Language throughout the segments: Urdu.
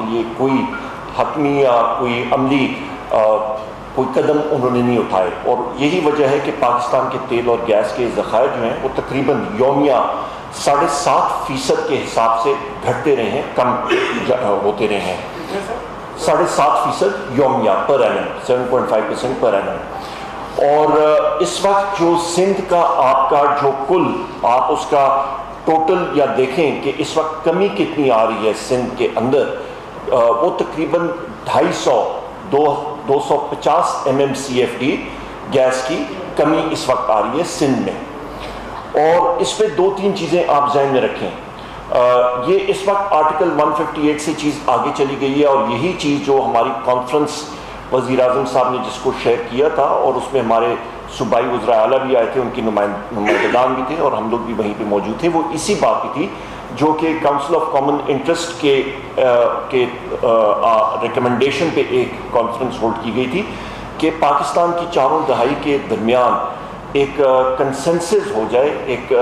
کے لیے کوئی حتمی یا کوئی عملی کوئی قدم انہوں نے نہیں اٹھائے، اور یہی وجہ ہے کہ پاکستان کے تیل اور گیس کے ذخائر جو ہیں وہ تقریباً یومیہ 7.5% کے حساب سے گھٹتے رہے ہیں، کم ہوتے رہے ہیں، 7.5% یومیہ پر اینم، 7.5% پر اینم۔ اور اس وقت جو سندھ کا آپ کا جو کل آپ اس کا ٹوٹل یا دیکھیں کہ اس وقت کمی کتنی آ رہی ہے سندھ کے اندر، وہ تقریباً 250 MMCFD گیس کی کمی اس وقت آ رہی ہے سندھ میں۔ اور اس پہ 2-3 چیزیں آپ ذہن میں رکھیں، یہ اس وقت آرٹیکل 158 سے چیز آگے چلی گئی ہے، اور یہی چیز جو ہماری کانفرنس وزیر اعظم صاحب نے جس کو شیئر کیا تھا، اور اس میں ہمارے صوبائی وزراء اعلیٰ بھی آئے تھے، ان کی نمائندگان بھی تھے، اور ہم لوگ بھی وہیں پہ موجود تھے، وہ اسی بات پہ تھی جو کہ کاؤنسل آف کامن انٹرسٹ کے ریکمنڈیشن پہ ایک کانفرنس ہولڈ کی گئی تھی کہ پاکستان کی چاروں دہائی کے درمیان ایک کنسنسس ہو جائے، ایک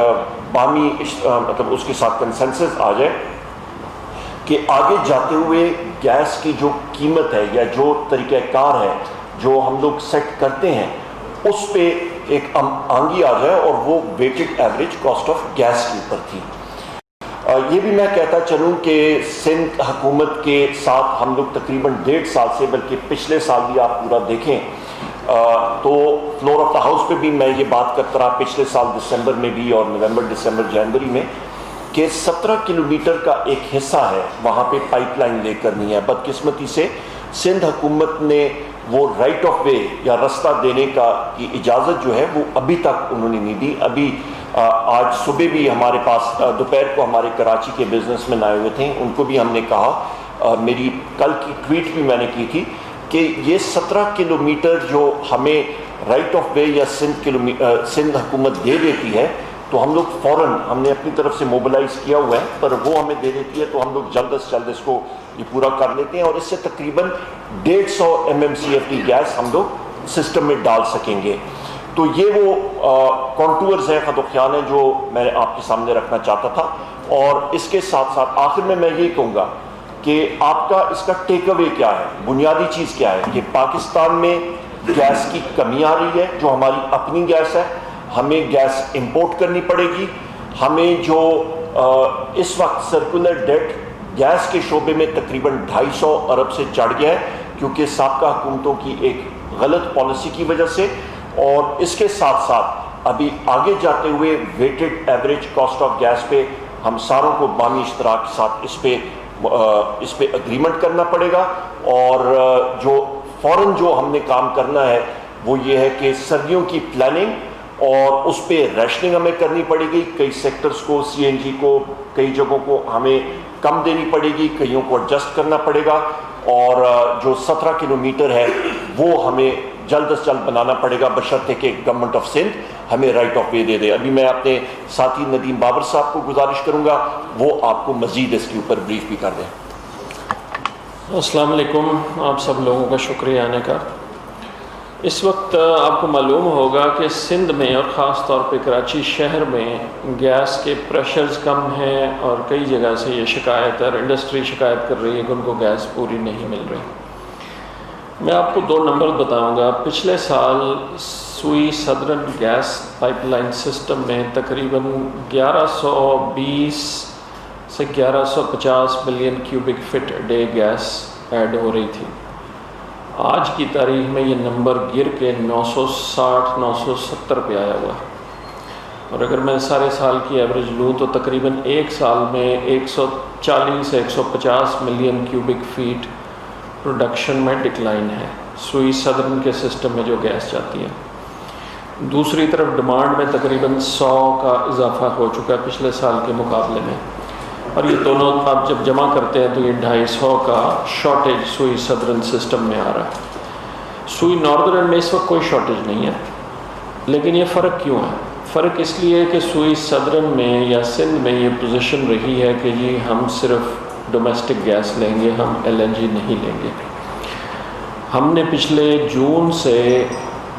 بامی مطلب اس کے ساتھ کنسنسس آ جائے کہ آگے جاتے ہوئے گیس کی جو قیمت ہے یا جو طریقہ کار ہے جو ہم لوگ سیٹ کرتے ہیں اس پہ ایک آنگی آ جائے، اور وہ weighted average cost of gas کے اوپر تھی۔ یہ بھی میں کہتا چلوں کہ سندھ حکومت کے ساتھ ہم لوگ تقریباً 1.5 سال سے، بلکہ پچھلے سال بھی آپ پورا دیکھیں تو فلور آف دا ہاؤس پہ بھی میں یہ بات کرتا رہا پچھلے سال دسمبر میں بھی، اور نومبر دسمبر جنوری میں، کہ 17 کلومیٹر کا ایک حصہ ہے وہاں پہ پائپ لائن لے کرنی ہے۔ بدقسمتی سے سندھ حکومت نے وہ رائٹ آف وے یا رستہ دینے کی اجازت جو ہے وہ ابھی تک انہوں نے نہیں دی۔ ابھی آج صبح بھی ہمارے پاس دوپہر کو ہمارے کراچی کے بزنس مین آئے ہوئے تھے، ان کو بھی ہم نے کہا، میری کل کی ٹویٹ بھی میں نے کی تھی کہ یہ 17 کلومیٹر جو ہمیں رائٹ آف وے یا سندھ حکومت دے دیتی ہے، تو ہم لوگ فوراً ہم نے اپنی طرف سے موبلائز کیا ہوا ہے، پر وہ ہمیں دے دیتی ہے تو ہم لوگ جلد از جلد اس کو یہ پورا کر لیتے ہیں، اور اس سے تقریباً 150 MMCFD گیس ہم لوگ سسٹم میں ڈال سکیں گے۔ تو یہ وہ کانٹورز ہیں، خد و خیال ہیں جو میں آپ کے سامنے رکھنا چاہتا تھا۔ اور اس کے ساتھ ساتھ آخر میں یہ کہوں گا کہ آپ کا اس کا ٹیک اوے کیا ہے، بنیادی چیز کیا ہے کہ پاکستان میں گیس کی کمی آ رہی ہے، جو ہماری اپنی گیس ہے، ہمیں گیس امپورٹ کرنی پڑے گی۔ ہمیں جو اس وقت سرکولر ڈیٹ گیس کے شعبے میں تقریباً 250 ارب سے چڑھ گیا ہے، کیونکہ سابقہ حکومتوں کی ایک غلط پالیسی کی وجہ سے۔ اور اس کے ساتھ ساتھ ابھی آگے جاتے ہوئے weighted average cost of gas پہ ہم ساروں کو بامی اشتراک کے ساتھ اس پہ اگریمنٹ کرنا پڑے گا، اور جو فوراً جو ہم نے کام کرنا ہے وہ یہ ہے کہ سردیوں کی پلاننگ، اور اس پہ ریشننگ ہمیں کرنی پڑے گی۔ کئی سیکٹرز کو CNG کو کئی جگہوں کو ہمیں کم دینی پڑے گی، کئیوں کو ایڈجسٹ کرنا پڑے گا، اور جو 17 کلومیٹر ہے وہ ہمیں جلد از جلد بنانا پڑے گا، بشرطے کہ گورنمنٹ آف سندھ ہمیں رائٹ آف وے دے دے۔ ابھی میں اپنے ساتھی ندیم بابر صاحب کو گزارش کروں گا وہ آپ کو مزید اس کے اوپر بریف بھی کر دیں۔ السلام علیکم، آپ سب لوگوں کا شکریہ آنے کا۔ اس وقت آپ کو معلوم ہوگا کہ سندھ میں اور خاص طور پہ کراچی شہر میں گیس کے پریشرز کم ہیں، اور کئی جگہ سے یہ شکایت ہے، اور انڈسٹری شکایت کر رہی ہے کہ ان کو گیس پوری نہیں مل رہی۔ میں آپ کو 2 نمبر بتاؤں گا۔ پچھلے سال Sui southern gas pipeline system میں تقریباً 1120 سے 1150 million cubic feet day gas add ہو رہی تھی۔ آج کی تاریخ میں یہ نمبر گر کے 960 970 پہ آیا ہوا ہے، اور اگر میں سارے سال کی ایوریج لوں تو تقریباً ایک سال میں 140 سے 150 ملین کیوبک فیٹ پروڈکشن میں ڈکلائن ہے سوئی سدرن کے سسٹم میں جو گیس جاتی ہے۔ دوسری طرف ڈیمانڈ میں تقریباً 100 کا اضافہ ہو چکا ہے پچھلے سال کے مقابلے میں، اور یہ دونوں آپ جب جمع کرتے ہیں تو یہ 250 کا شارٹیج سوئی سدرن سسٹم میں آ رہا ہے۔ سوئی ناردرن میں اس وقت کوئی شارٹیج نہیں ہے، لیکن یہ فرق کیوں ہے؟ فرق اس لیے کہ سوئی سدرن میں یا سندھ میں یہ پوزیشن رہی ہے کہ جی ہم صرف ڈومیسٹک گیس لیں گے، ہم LNG نہیں لیں گے۔ ہم نے پچھلے جون سے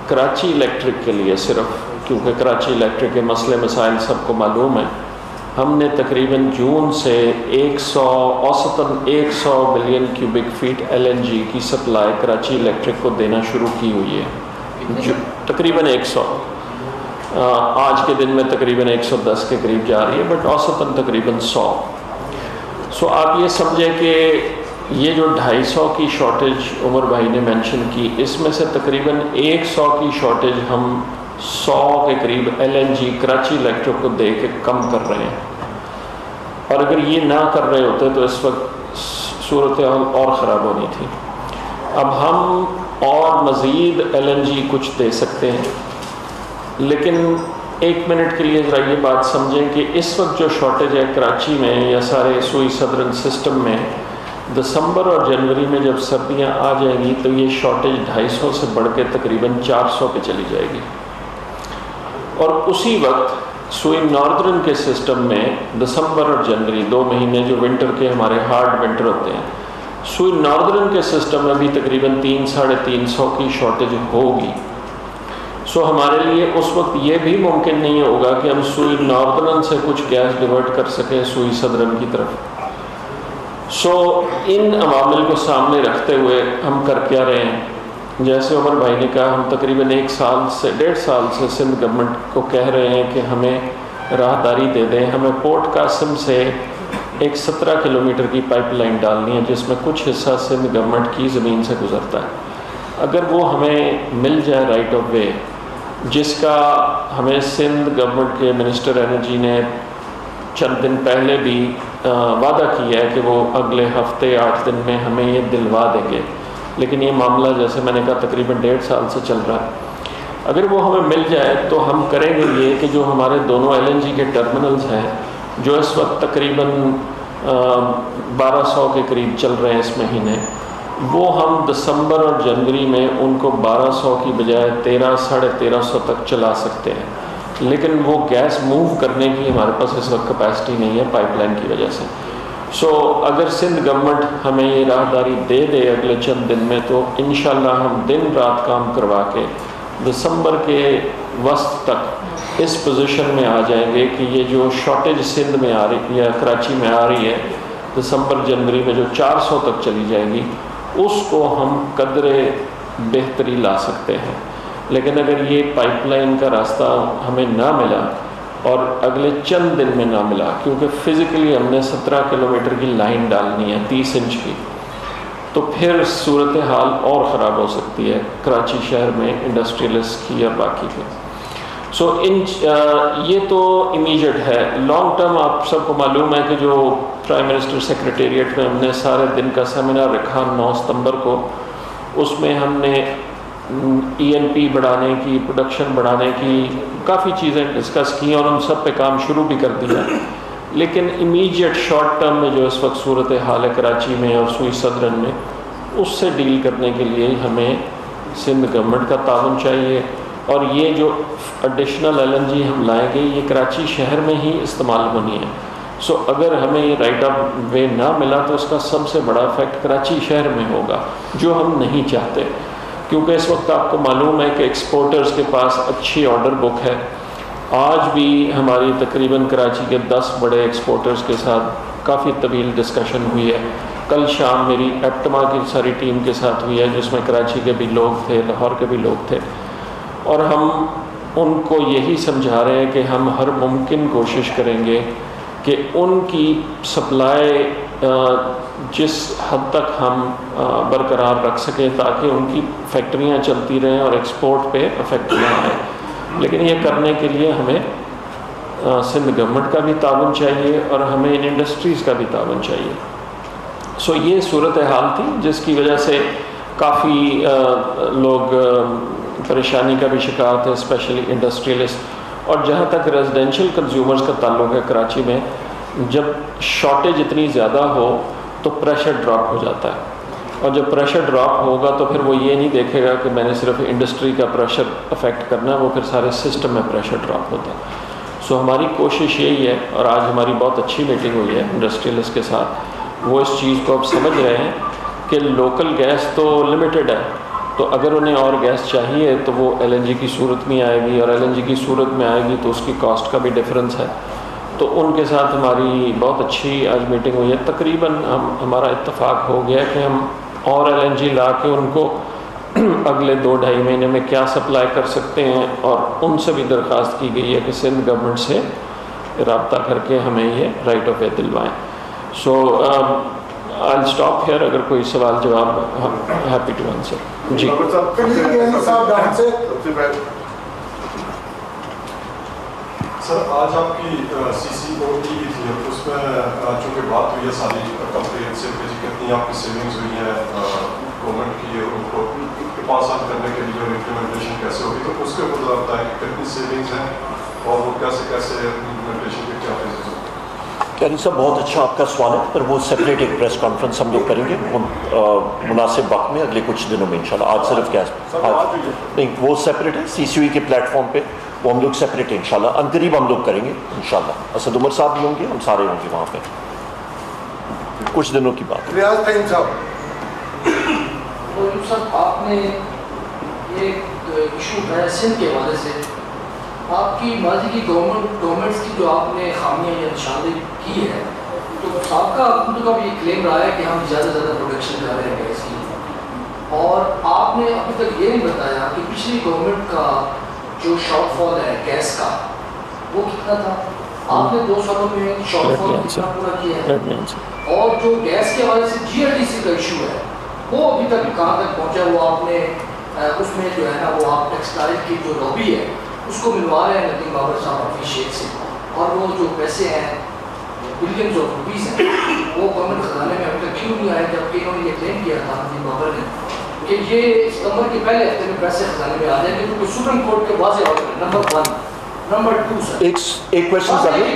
کراچی الیکٹرک کے لیے صرف، کیونکہ کراچی الیکٹرک کے مسئلے مسائل سب کو معلوم ہیں، ہم نے تقریباً جون سے 100 بلین کیوبک فیٹ LNG کی سپلائی کراچی الیکٹرک کو دینا شروع کی ہوئی ہے. تقریباً 100 آج کے دن میں تقریباً 110 کے قریب جا رہی ہے، بٹ اوسطاً تقریباً 100. سو آپ یہ سمجھیں کہ یہ جو 250 کی شارٹیج عمر بھائی نے مینشن کی، اس میں سے تقریباً 100 کی شارٹیج ہم 100 کے قریب LNG کراچی الیکٹرک کو دے کے کم کر رہے ہیں. اور اگر یہ نہ کر رہے ہوتے تو اس وقت صورتحال اور خراب ہونی تھی. اب ہم اور مزید LNG کچھ دے سکتے ہیں، لیکن 1 منٹ کے لیے ذرا یہ بات سمجھیں کہ اس وقت جو شارٹیج ہے کراچی میں یا سارے سوئی صدرن سسٹم میں، دسمبر اور جنوری میں جب سردیاں آ جائیں گی تو یہ شارٹیج 250 سے بڑھ کے تقریباً 400 پہ چلی جائے گی. اور اسی وقت سوئی ناردرن کے سسٹم میں دسمبر اور جنوری 2 مہینے جو ونٹر کے ہمارے ہارڈ ونٹر ہوتے ہیں، سوئی ناردرن کے سسٹم میں بھی تقریباً 300-350 کی شارٹیج ہوگی. سو ہمارے لیے اس وقت یہ بھی ممکن نہیں ہوگا کہ ہم سوئی ناردرن سے کچھ گیس ڈیورٹ کر سکیں سوئی صدرن کی طرف. سو ان عوامل کو سامنے رکھتے ہوئے ہم کر کیا رہے ہیں؟ جیسے عمر بھائی نے کہا، ہم تقریباً 1.5 سال سے سندھ گورنمنٹ کو کہہ رہے ہیں کہ ہمیں راہداری دے دیں. ہمیں پورٹ قاسم سے ایک 17 کلومیٹر کی پائپ لائن ڈالنی ہے جس میں کچھ حصہ سندھ گورنمنٹ کی زمین سے گزرتا ہے. اگر وہ ہمیں مل جائے رائٹ آف وے، جس کا ہمیں سندھ گورنمنٹ کے منسٹر انرجی نے چند دن پہلے بھی وعدہ کیا ہے کہ وہ اگلے ہفتے 8 دن میں ہمیں یہ دلوا دیں گے، لیکن یہ معاملہ جیسے میں نے کہا تقریباً 1.5 سال سے چل رہا ہے. اگر وہ ہمیں مل جائے تو ہم کریں گے یہ کہ جو ہمارے دونوں LNG کے ٹرمنلز ہیں جو اس وقت تقریباً 1200 کے قریب چل رہے ہیں اس مہینے، وہ ہم دسمبر اور جنوری میں ان کو 1200 کی بجائے 1300-1350 تک چلا سکتے ہیں. لیکن وہ گیس موو کرنے کی ہمارے پاس اس وقت کیپیسٹی نہیں ہے پائپ لائن کی وجہ سے. سو اگر سندھ گورنمنٹ ہمیں یہ راہداری دے دے اگلے چند دن میں تو انشاءاللہ ہم دن رات کام کروا کے دسمبر کے وسط تک اس پوزیشن میں آ جائیں گے کہ یہ جو شارٹیج سندھ میں آ رہی یا کراچی میں آ رہی ہے دسمبر جنوری میں جو 400 تک چلی جائے گی، اس کو ہم قدرے بہتری لا سکتے ہیں. لیکن اگر یہ پائپ لائن کا راستہ ہمیں نہ ملا اور اگلے چند دن میں نہ ملا، کیونکہ فزیکلی ہم نے 17 کلومیٹر کی لائن ڈالنی ہے 30 انچ کی، تو پھر صورتحال اور خراب ہو سکتی ہے کراچی شہر میں انڈسٹریلسٹ کی اور باقی کی. سو یہ تو امیجیٹ ہے. لانگ ٹرم آپ سب کو معلوم ہے کہ جو پرائم منسٹر سیکریٹریٹ میں ہم نے سارے دن کا سیمینار رکھا 9 ستمبر کو، اس میں ہم نے ENP بڑھانے کی، پروڈکشن بڑھانے کی کافی چیزیں ڈسکس کی اور ان سب پہ کام شروع بھی کر دیا. لیکن امیجیٹ شارٹ ٹرم میں جو اس وقت صورت حال ہے کراچی میں اور سوئی صدرن میں، اس سے ڈیل کرنے کے لیے ہمیں سندھ گورنمنٹ کا تعاون چاہیے. اور یہ جو ایڈیشنل LNG ہم لائیں گے یہ کراچی شہر میں ہی استعمال ہونی ہے. سو اگر ہمیں یہ رائٹ آف وے نہ ملا تو اس کا سب سے بڑا افیکٹ کراچی شہر میں ہوگا، جو ہم نہیں چاہتے. کیونکہ اس وقت آپ کو معلوم ہے کہ ایکسپورٹرز کے پاس اچھی آرڈر بک ہے. آج بھی ہماری تقریباً کراچی کے 10 بڑے ایکسپورٹرز کے ساتھ کافی طویل ڈسکشن ہوئی ہے. کل شام میری ایپٹما کی ساری ٹیم کے ساتھ ہوئی ہے جس میں کراچی کے بھی لوگ تھے، لاہور کے بھی لوگ تھے، اور ہم ان کو یہی سمجھا رہے ہیں کہ ہم ہر ممکن کوشش کریں گے کہ ان کی سپلائی جس حد تک ہم برقرار رکھ سکیں تاکہ ان کی فیکٹریاں چلتی رہیں اور ایکسپورٹ پہ افیکٹ نہ آئے. لیکن یہ کرنے کے لیے ہمیں سندھ گورنمنٹ کا بھی تعاون چاہیے اور ہمیں ان انڈسٹریز کا بھی تعاون چاہیے. سو یہ صورتحال تھی جس کی وجہ سے کافی لوگ پریشانی کا بھی شکار تھے، اسپیشلی انڈسٹریلسٹ. اور جہاں تک ریزیڈینشیل کنزیومرز کا تعلق ہے کراچی میں، جب شارٹیج اتنی زیادہ ہو تو پریشر ڈراپ ہو جاتا ہے، اور جب پریشر ڈراپ ہوگا تو پھر وہ یہ نہیں دیکھے گا کہ میں نے صرف انڈسٹری کا پریشر افیکٹ کرنا ہے، وہ پھر سارے سسٹم میں پریشر ڈراپ ہوتا ہے. سو ہماری کوشش یہی ہے، اور آج ہماری بہت اچھی میٹنگ ہوئی ہے انڈسٹریلسٹ کے ساتھ، وہ اس چیز کو اب سمجھ رہے ہیں کہ لوکل گیس تو لمیٹڈ ہے، تو اگر انہیں اور گیس چاہیے تو وہ LNG کی صورت میں آئے گی، اور LNG کی صورت میں آئے گی تو اس کی کاسٹ کا بھی ڈفرینس ہے. تو ان کے ساتھ ہماری بہت اچھی آج میٹنگ ہوئی ہے. تقریباً ہمارا اتفاق ہو گیا کہ ہم اور LNG لا کے ان کو اگلے 2-2.5 مہینے میں کیا سپلائی کر سکتے ہیں, اور ان سے بھی درخواست کی گئی ہے کہ سندھ گورنمنٹ سے رابطہ کر کے ہمیں یہ رائٹ آف وے دلوائیں. So I'll stop here. اگر کوئی سوال جواب happy to answer. جی سر, آج آپ کی CCOE تھی, اس میں چونکہ بات ہوئی ہے ساری کمپریہنسو کتنی آپ کی سیونگز ہوئی ہیں گورنمنٹ کی, ان کو پاس آن کرنے کے لیے امپلیمنٹیشن کیسے ہوگی, تو اس کے اوپر بتائیں کہ کتنی سیونگز ہیں اور وہ کیسے امپلیمنٹیشن کے کیا فیزز ہوگی. یعنی صاحب بہت اچھا آپ کا سوال ہے, پر وہ سیپریٹ ایک پریس کانفرنس ہم لوگ کریں گے مناسب وقت میں اگلے کچھ دنوں میں انشاءاللہ. آج صرف گیس نہیں, وہ سیپریٹ ہے CCOE کے پلیٹ فارم پہ, وہ ہم لوگ سیپریٹ انشاءاللہ عنقریب ہم لوگ کریں گے انشاءاللہ. اسد عمر صاحب بھی ہوں گے, ہم سارے ہوں گے وہاں پہ, کچھ دنوں کی بات. ریاض فہیم صاحب, آپ نے یہ ایشو اٹھایا سندھ کے حوالے سے, آپ کی ماضی کی گورنمنٹس کی جو آپ نے خامیاں یا نشاندہی کی ہے, تو سابقہ حکومت کا بھی یہ کلیم رہا ہے کہ ہم زیادہ سے زیادہ پروڈکشن کر رہے ہیں گیس کی, اور آپ نے ابھی تک یہ نہیں بتایا کہ پچھلی گورنمنٹ کا جو شارٹ فال ہے گیس کا وہ کتنا تھا. آپ نے 2 سالوں میں شارٹ فال کتنا پورا کیا ہے, اور جو گیس کے حوالے سے GLDC کا ایشو ہے وہ ابھی تک کہاں تک پہنچا, وہ آپ نے اس میں جو ہے نا وہ آپ ٹیکسٹائل کی جو لابی ہے اس کو ملوا رہے ہیں ندیم بابر صاحب اپنی شیخ سے, اور وہ جو پیسے ہیں بلینز آف روپیز ہیں وہ گورنمنٹ خزانے میں ابھی تک کیوں نہیں آئے, جبکہ انہوں نے یہ کلیم کیا تھا ندیم بابر نے کہ یہ ستمبر کے پہلے ہفتے میں پیسے خزانے میں آ جائیں گے, کیونکہ سپریم کورٹ کے واضح آرڈر ہے. نمبر 1. نمبر 2 سر, ایک کوشچن کر لیں,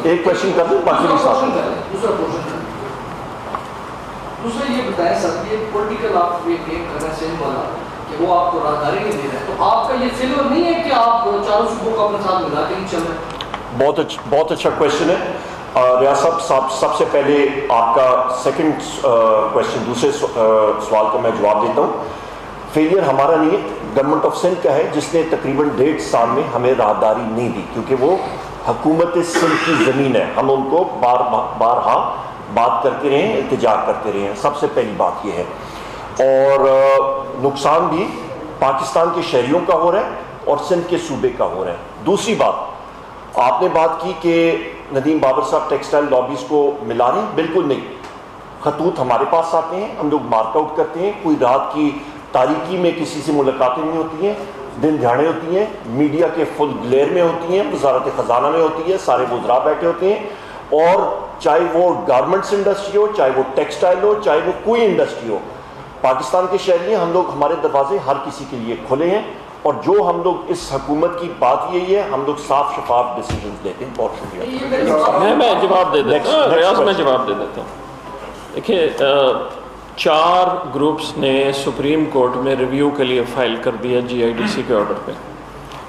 ایک کوشچن کر لیں, باقی دوسرا پورشن کر لیں. دوسرا یہ بتائیں سر, یہ پولیٹیکل آپ یہ کلیم کر رہے ہیں سندھ والا کہ وہ آپ کو راہداری نہیں دے رہے ہیں, تو آپ کا یہ فیلور نہیں ہے کہ آپ چاروں صوبوں کو اپنے ساتھ ملا کے نہیں چل رہے؟ بہت اچھا کویشچن ہے. ریاض صاحب سب سے پہلے آپ کا سیکنڈ کویشچن, دوسرے سوال کا میں جواب دیتا ہوں. فیلئر ہمارا نہیں ہے, گورنمنٹ آف سندھ کا ہے, جس نے تقریباً 1.5 سال میں ہمیں راہداری نہیں دی, کیونکہ وہ حکومت سندھ کی زمین ہے. ہم ان کو بارہا بات کرتے رہے ہیں, التجا کرتے رہے ہیں. سب سے پہلی بات یہ ہے, اور نقصان بھی پاکستان کے شہریوں کا ہو رہا ہے اور سندھ کے صوبے کا ہو رہا ہے. دوسری بات, آپ نے بات کی کہ ندیم بابر صاحب ٹیکسٹائل لابیز کو ملا رہے ہیں. بالکل نہیں, خطوط ہمارے پاس آتے ہیں, ہم لوگ مارک آؤٹ کرتے ہیں. کوئی رات کی تاریکی میں کسی سے ملاقاتیں نہیں ہوتی ہیں, دن دھیاڑے ہوتی ہیں, میڈیا کے فل گلیئر میں ہوتی ہیں, وزارت خزانہ میں ہوتی ہے, سارے وزراء بیٹھے ہوتے ہیں, اور چاہے وہ گارمنٹس انڈسٹری ہو, چاہے وہ ٹیکسٹائل ہو, چاہے وہ کوئی انڈسٹری ہو, پاکستان کے شہری ہم لوگ, ہمارے دروازے ہر کسی کے لیے کھلے ہیں. اور جو ہم لوگ اس حکومت کی بات یہی ہے, ہم لوگ صاف شفاف ڈیسیجنز لیتے ہیں. بہت شکریہ. میں جواب دے دیتا ہوں ریاض, میں جواب دے دیتا ہوں. دیکھیے, 4 گروپس نے سپریم کورٹ میں ریویو کے لیے فائل کر دیا GIDC کے آرڈر پہ.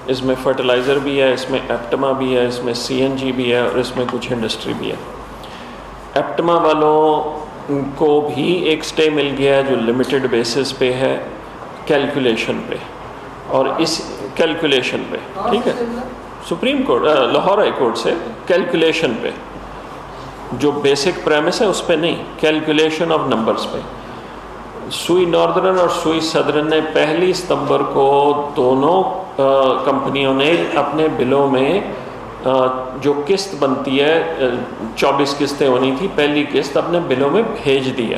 اس میں فرٹیلائزر بھی ہے, اس میں ایپٹما بھی ہے, اس میں CNG بھی ہے, اور اس میں کچھ انڈسٹری بھی ہے. ایپٹما والوں کو بھی ایک سٹے مل گیا ہے جو لمیٹڈ بیسس پہ ہے, کیلکولیشن پہ, اور اس کیلکولیشن پہ, ٹھیک ہے, supreme court Lahore high court سے کیلکولیشن پہ, جو بیسک پریمس ہے اس پہ نہیں, کیلکولیشن آف نمبرز پہ. سوئی ناردرن اور سوئی سدرن نے 1 ستمبر کو دونوں کمپنیوں نے اپنے بلوں میں جو قسط بنتی ہے 24 قسطیں ہونی تھی, پہلی قسط اپنے بلوں میں بھیج دی ہے.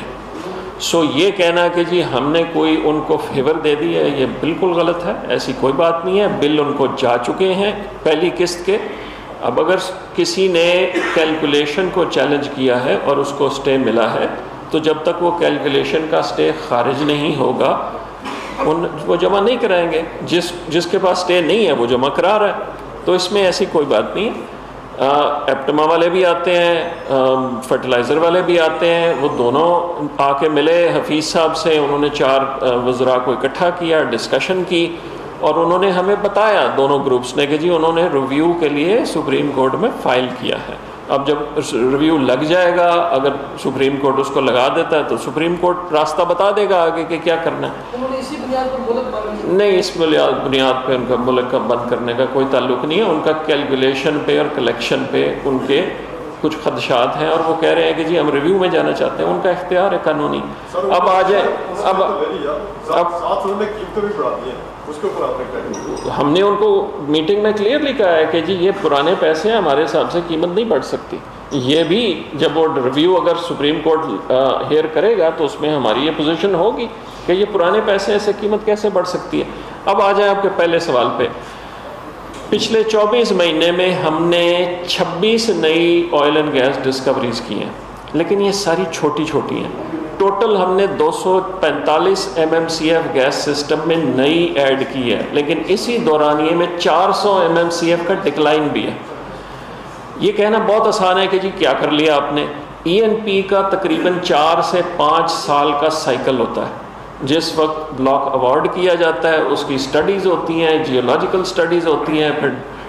سو یہ کہنا کہ جی ہم نے کوئی ان کو فیور دے دی ہے, یہ بالکل غلط ہے. ایسی کوئی بات نہیں ہے, بل ان کو جا چکے ہیں پہلی قسط کے. اب اگر کسی نے کیلکولیشن کو چیلنج کیا ہے اور اس کو سٹے ملا ہے, تو جب تک وہ کیلکولیشن کا سٹے خارج نہیں ہوگا وہ جمع نہیں کرائیں گے. جس کے پاس سٹے نہیں ہے وہ جمع کرا رہا ہے, تو اس میں ایسی کوئی بات نہیں ہے. ایپٹما والے بھی آتے ہیں, فرٹیلائزر والے بھی آتے ہیں, وہ دونوں آ کے ملے حفیظ صاحب سے. انہوں نے 4 وزراء کو اکٹھا کیا, ڈسکشن کی, اور انہوں نے ہمیں بتایا دونوں گروپس نے کہ جی انہوں نے ریویو کے لیے سپریم کورٹ میں فائل کیا ہے. اب جب ریویو لگ جائے گا، اگر سپریم کورٹ اس کو لگا دیتا ہے تو سپریم کورٹ راستہ بتا دے گا آگے کہ کیا کرنا ہے. انہوں نے اسی بنیاد پر ملک بند نہیں، اس بنیاد پہ ان کا ملک کا بند کرنے کا کوئی تعلق نہیں ہے. ان کا کیلکولیشن پہ اور کلیکشن پہ ان کے کچھ خدشات ہیں، اور وہ کہہ رہے ہیں کہ جی ہم ریویو میں جانا چاہتے ہیں. ان کا اختیار ہے قانونی. اب آ جائے ہم نے ان کو میٹنگ میں کلیئرلی کہا ہے کہ جی یہ پرانے پیسے ہیں، ہمارے حساب سے قیمت نہیں بڑھ سکتی. یہ بھی جب وہ ریویو اگر سپریم کورٹ ہیئر کرے گا تو اس میں ہماری یہ پوزیشن ہوگی کہ یہ پرانے پیسے ہیں، اس سے قیمت کیسے بڑھ سکتی ہے. اب آ جائیں آپ کے پہلے سوال پہ. پچھلے 24 مہینے میں ہم نے 26 نئی آئل اینڈ گیس ڈسکوریز کی ہیں، لیکن یہ ساری چھوٹی چھوٹی ہیں. ٹوٹل ہم نے 245 MMCF گیس سسٹم میں نئی ایڈ کی ہے، لیکن اسی دورانیے میں 400 MMCF کا ڈکلائن بھی ہے. یہ کہنا بہت آسان ہے کہ جی کیا کر لیا آپ نے. ENP کا تقریباً 4 سے 5 سال کا سائیکل ہوتا ہے. جس وقت بلاک ایوارڈ کیا جاتا ہے اس کی سٹڈیز ہوتی ہیں، جیولوجیکل سٹڈیز ہوتی ہیں، پھر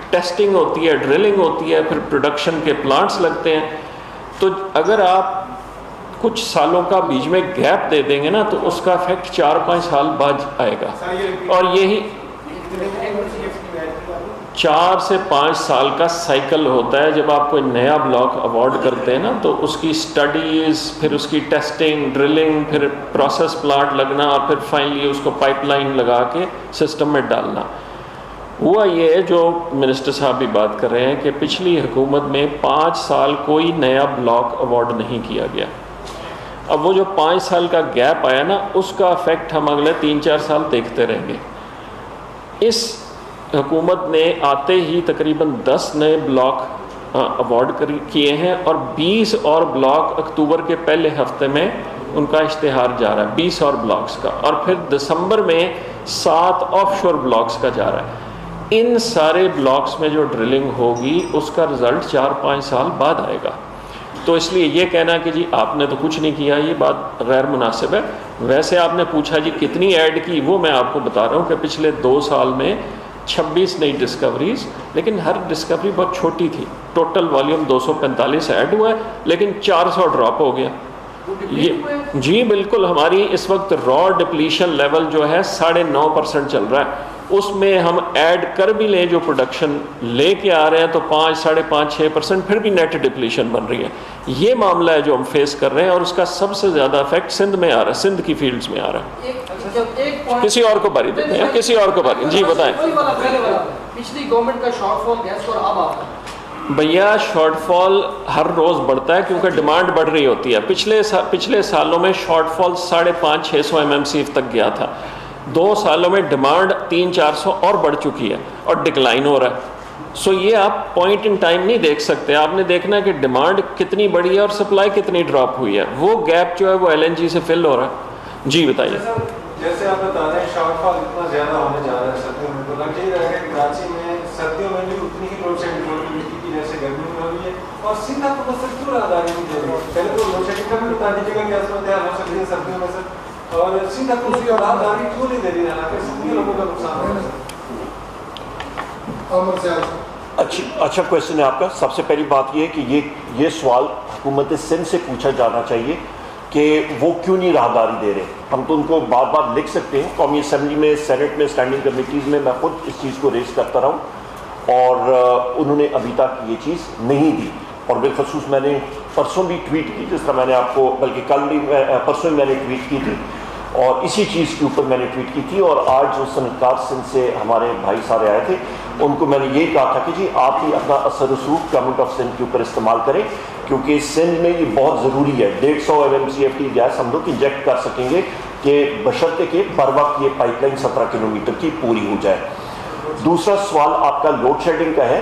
ٹیسٹنگ ہوتی ہے، ڈرلنگ ہوتی ہے، پھر پروڈکشن کے پلانٹس لگتے ہیں. تو اگر آپ کچھ سالوں کا بیچ میں گیپ دے دیں گے نا تو اس کا افیکٹ 4-5 سال بعد آئے گا. اور یہی 4 سے 5 سال کا سائیکل ہوتا ہے. جب آپ کوئی نیا بلاک ایوارڈ کرتے ہیں نا تو اس کی سٹڈیز، پھر اس کی ٹیسٹنگ، ڈرلنگ، پھر پروسیس پلانٹ لگنا، اور پھر فائنلی اس کو پائپ لائن لگا کے سسٹم میں ڈالنا. ہوا یہ ہے جو منسٹر صاحب بھی بات کر رہے ہیں کہ پچھلی حکومت میں 5 سال کوئی نیا بلاک ایوارڈ نہیں کیا گیا. اب وہ جو 5 سال کا گیپ آیا نا اس کا افیکٹ ہم اگلے 3-4 سال دیکھتے رہیں گے. اس حکومت نے آتے ہی تقریباً 10 نئے بلاک ایوارڈ کیے ہیں، اور 20 اور بلاک اکتوبر کے پہلے ہفتے میں ان کا اشتہار جا رہا ہے، 20 اور بلاکس کا. اور پھر دسمبر میں 7 آف شور بلاکس کا جا رہا ہے. ان سارے بلاکس میں جو ڈرلنگ ہوگی اس کا رزلٹ 4-5 سال بعد آئے گا. تو اس لیے یہ کہنا کہ جی آپ نے تو کچھ نہیں کیا، یہ بات غیر مناسب ہے. ویسے آپ نے پوچھا جی کتنی ایڈ کی، وہ میں آپ کو بتا رہا ہوں کہ پچھلے 2 سال میں 26 نئی ڈسکوریز، لیکن ہر ڈسکوری بہت چھوٹی تھی. ٹوٹل والیوم 245 ایڈ ہوا ہے، لیکن 400 ڈراپ ہو گیا. یہ جی بالکل. ہماری اس وقت را ڈپلیشن لیول جو ہے 9.5% چل رہا ہے. اس میں ہم ایڈ کر بھی لیں جو پروڈکشن لے کے آ رہے ہیں تو 5-5.5-6% پھر بھی نیٹ ڈپلیشن بن رہی ہے. یہ معاملہ ہے جو ہم فیس کر رہے ہیں، اور اس کا سب سے زیادہ افیکٹ سندھ میں آ رہا ہے، سندھ کی فیلڈز میں آ رہا ہے. کسی اور کو باری دیتے ہیں، کسی اور کو باری. جی بتائیں. پچھلی گورنمنٹ کا شارٹ فال گیس اور اب آپ بھیا شارٹ فال ہر روز بڑھتا ہے کیونکہ ڈیمانڈ بڑھ رہی ہوتی ہے. پچھلے سالوں میں شارٹ فال 550-600 MMCF تک گیا تھا. 2 سالوں میں ڈیمانڈ 300-400 اور بڑھ چکی ہے اور ڈکلائن ہو رہا ہے. سو یہ آپ پوائنٹ ان ٹائم نہیں دیکھ سکتے. آپ نے دیکھنا ہے کہ ڈیمانڈ کتنی بڑھی ہے اور سپلائی کتنی ڈراپ ہوئی ہے. وہ گیپ جو ہے وہ LNG سے فل ہو رہا ہے. جی بتائیے. جیسے آپ بتا رہے ہیں شارٹ فال اتنا زیادہ ہونے جا رہا ہے سردیوں میں، تو لگ یہ رہے گا کہ کراچی میں سردیوں میں بھی اتنی ہی لوڈ شیڈنگ ہوتی ہے جیسے گرمیوں میں ہوئی ہے. اور سندھ آپ کو بس کیوں آداری نہیں دے رہے؟ پہلے تو لوڈ شیڈنگ کا بھی بتا دیجیے گا کہ اس میں تیار ہو سکتی ہے سردیوں میں سر. اور سندھ آپ کو اس کی آداری کیوں نہیں دے رہی ہے کہ سندھی لوگوں کا نقصان ہو رہا ہے؟ اچھا کویشچن ہے آپ کا. سب سے پہلی بات یہ ہے کہ یہ سوال حکومت سندھ سے پوچھا جانا چاہیے کہ وہ کیوں نہیں راہداری دے رہے. ہم تو ان کو بار بار لکھ سکتے ہیں. قومی اسمبلی میں، سینٹ میں، اسٹینڈنگ کمیٹیز میں خود اس چیز کو ریز کرتا رہا ہوں، اور انہوں نے ابھی تک یہ چیز نہیں دی. اور بالخصوص میں نے پرسوں بھی ٹویٹ کی، جس طرح میں نے آپ کو، بلکہ کل بھی پرسوں میں نے ٹویٹ کی تھی، اور اسی چیز کے اوپر میں نے ٹویٹ کی تھی. اور آج جو صنعتکار سندھ سے ہمارے بھائی سارے آئے تھے ان کو میں نے یہ کہا تھا کہ جی آپ ہی اپنا اثر رسوخ گورنمنٹ آف سندھ کے اوپر استعمال کریں، کیونکہ سندھ میں یہ بہت ضروری ہے. 150 MMCF کی گیس ہم لوگ انجیکٹ کر سکیں گے کہ بشرطے کہ بر وقت یہ پائپ لائن 17 کلومیٹر کی پوری ہو جائے. دوسرا سوال آپ کا لوڈ شیڈنگ کا ہے.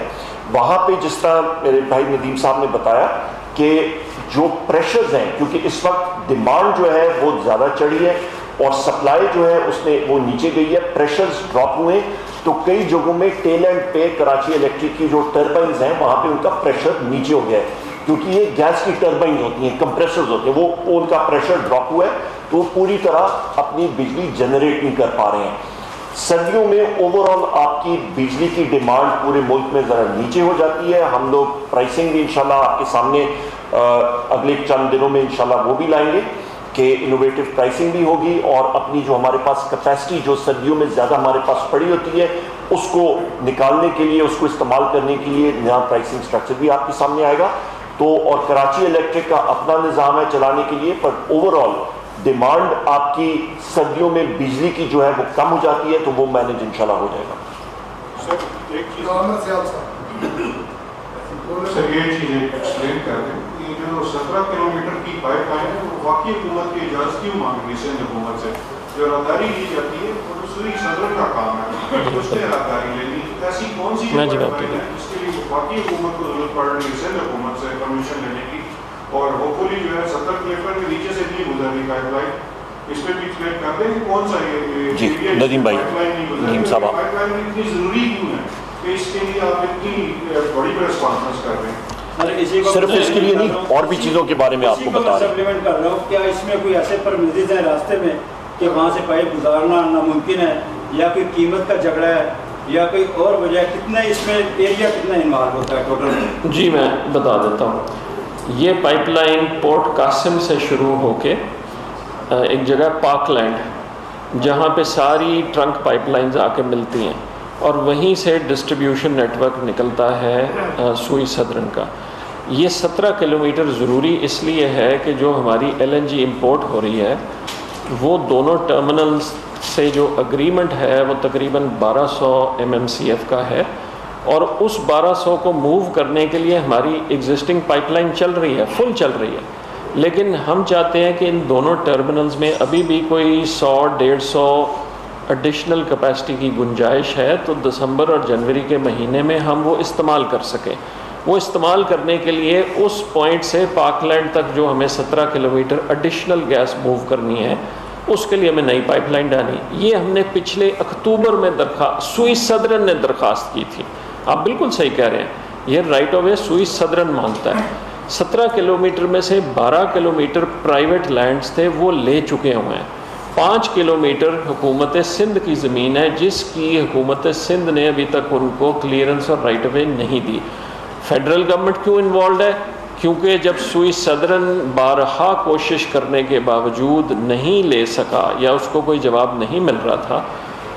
وہاں پہ جس طرح میرے بھائی ندیم صاحب نے بتایا کہ جو پریشرز ہیں، کیونکہ اس وقت ڈیمانڈ جو ہے وہ زیادہ چڑھی ہے اور سپلائی جو ہے اس میں وہ نیچے گئی ہے، پریشرز ڈراپ ہوئے، تو کئی جگہوں میں ٹیل اینڈ پہ کراچی الیکٹرک کی جو ٹربائنز ہیں وہاں پہ ان کا پریشر نیچے ہو گیا ہے، کیونکہ یہ گیس کی ٹربائنز ہوتی ہیں، کمپریسرز ہوتے ہیں، وہ ان کا پریشر ڈراپ ہوا ہے تو وہ پوری طرح اپنی بجلی جنریٹ نہیں کر پا رہے ہیں. سردیوں میں اوور آل آپ کی بجلی کی ڈیمانڈ پورے ملک میں ذرا نیچے ہو جاتی ہے. ہم لوگ پرائسنگ بھی انشاءاللہ آپ کے سامنے اگلے چند دنوں میں انشاءاللہ وہ بھی لائیں گے کہ انوویٹو پرائسنگ بھی ہوگی, اور اپنی جو ہمارے پاس کیپیسٹی جو سردیوں میں زیادہ ہمارے پاس پڑی ہوتی ہے اس کو نکالنے کے لیے, اس کو استعمال کرنے کے لیے نیا پرائسنگ اسٹرکچر بھی آپ کے سامنے آئے گا. تو اور کراچی الیکٹرک کا اپنا نظام ہے چلانے کے لیے, پر اوور آل ڈیمانڈ آپ کی سردیوں میں بجلی کی جو ہے وہ کم ہو جاتی ہے, تو وہ مینیج انشاءاللہ ہو جائے گا. سر یہ چیز ایکسپلین کر دیں, یہ جو 17 کلومیٹر کی پائپ لائن ہے وہ واقعی حکومت کی اجازت کیوں مانگ رہی ہے حکومت سے؟ جو راداری لی جاتی ہے وہ سوئی صدر کا کام ہے, اس نے راداری لینی, ایسی کون سی پائپ لائن ہے جس کے لیے واقعی حکومت کو ضرورت پڑ رہی ہے سندھ حکومت سے پرمیشن لینے کی, اور ہوپفلی جو ہے 70 کلومیٹر کے نیچے سے نہیں گزر رہی پائپ لائن, اس پہ بھی ایکسپلین کر دیں کہ کون سا یہ ندیم بھائی, ندیم صاحب پائپ لائن اتنی ضروری کیوں ہے کہ اس کے لیے آپ اتنی بڑی بڑی کانفرنس کر رہے ہیں؟ صرف اس کے لیے نہیں, اور بھی چیزوں کے بارے میں آپ کو بتا رہے ہیں. کر رہا ہوں, کیا اس میں کوئی ایسے پرمیزز ہیں راستے میں کہ وہاں سے پائپ گزارنا ناممکن ہے, یا کوئی قیمت کا جھگڑا ہے, یا کوئی اور وجہ ہے؟ کتنا اس میں ایریا کتنا انوالو ہوتا ہے ٹوٹل؟ جی میں بتا دیتا ہوں. یہ پائپ لائن پورٹ قاسم سے شروع ہو کے ایک جگہ پاک لینڈ جہاں پہ ساری ٹرنک پائپ لائنز آ کے ملتی ہیں, اور وہیں سے ڈسٹریبیوشن نیٹ ورک نکلتا ہے سوئی صدرن کا. یہ 17 کلومیٹر ضروری اس لیے ہے کہ جو ہماری LNG امپورٹ ہو رہی ہے وہ دونوں ٹرمنلز سے جو اگریمنٹ ہے وہ تقریباً 1200 MMCF کا ہے, اور اس 1200 کو موو کرنے کے لیے ہماری ایگزسٹنگ پائپ لائن چل رہی ہے, فل چل رہی ہے, لیکن ہم چاہتے ہیں کہ ان دونوں ٹرمنلز میں ابھی بھی کوئی 100-150 ایڈیشنل کیپیسٹی کی گنجائش ہے, تو دسمبر اور جنوری کے مہینے میں ہم وہ استعمال کر سکیں. وہ استعمال کرنے کے لیے اس پوائنٹ سے پاک لینڈ تک جو ہمیں 17 کلومیٹر ایڈیشنل گیس موو کرنی ہے, اس کے لیے ہمیں نئی پائپ لائن ڈالنی. یہ ہم نے پچھلے اکتوبر میں سوئی صدرن نے درخواست کی تھی. آپ بالکل صحیح کہہ رہے ہیں, یہ رائٹ آف وے سوئی صدرن مانگتا ہے. 17 کلومیٹر میں سے 12 کلومیٹر پرائیویٹ لینڈز تھے, وہ لے چکے ہوئے ہیں. 5 کلومیٹر حکومت سندھ کی زمین ہے جس کی حکومت سندھ نے ابھی تک ان کو کلیئرنس اور رائٹ وے نہیں دی. فیڈرل گورنمنٹ کیوں انوالوڈ ہے؟ کیونکہ جب سوئی صدرن بارہا کوشش کرنے کے باوجود نہیں لے سکا یا اس کو کوئی جواب نہیں مل رہا تھا,